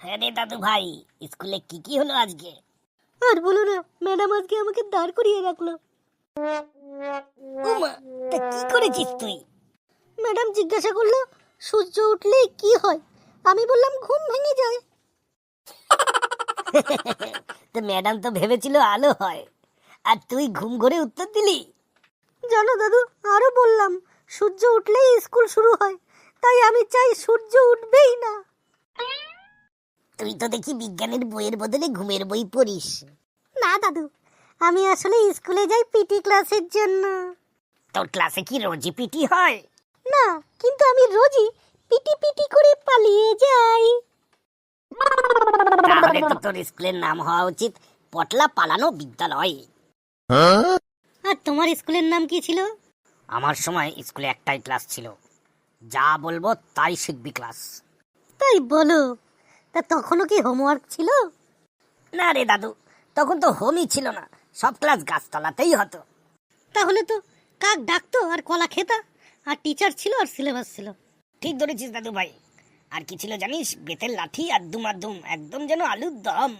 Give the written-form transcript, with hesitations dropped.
হ্যাঁ রে দাদু ভাই, স্কুলে কি কি হলো আজকে? আর বলো না, ম্যাডাম আজকে আমাকে দাঁড় করিয়ে রাখলো। উমা, তা কি করেছিস তুই? ম্যাডাম জিজ্ঞাসা করলো সূর্য উঠলে কি হয়। আমি বললাম ঘুম ভেঙে যায়। তো ম্যাডাম তো ভেবেছিল আলো হয়, আর তুই ঘুম ঘরে উত্তর দিলি। জানো দাদু, আরো বললাম সূর্য উঠলেই স্কুল শুরু হয়, তাই আমি চাই সূর্য উঠবেই না। তুই তো দেখি বিজ্ঞানের বইয়ের বদলে ঘুমের বই পড়িস। না দাদু, আমি আসলে স্কুলে যাই পিটি ক্লাসের জন্য। তোর ক্লাসে কি রোজই পিটি হয়? না, কিন্তু আমি রোজই পিটি পিটি করে পালিয়ে যাই। তাহলে তো তোর স্কুলের নাম হওয়া উচিত পটলা পালানো বিদ্যালয়। আর তোমার স্কুলের নাম কি ছিল? আমার সময় স্কুলে একটাই ক্লাস ছিল, যা বলবো তাই শিখবি ক্লাস। তাই বলো, তা তখনও কি হোমওয়ার্ক ছিল? না রে দাদু, তখন তো হোমই ছিল না, সব ক্লাস গাছতলাতেই হতো। তাহলে তো কাক ডাকতো আর কলা খেতা, আর টিচার ছিল আর সিলেবাস ছিল। ঠিক ধরেছিস দাদু ভাই। আর কি ছিল জানিস? বেতের লাঠি আর দুমাদুম, একদম যেন আলুর দম।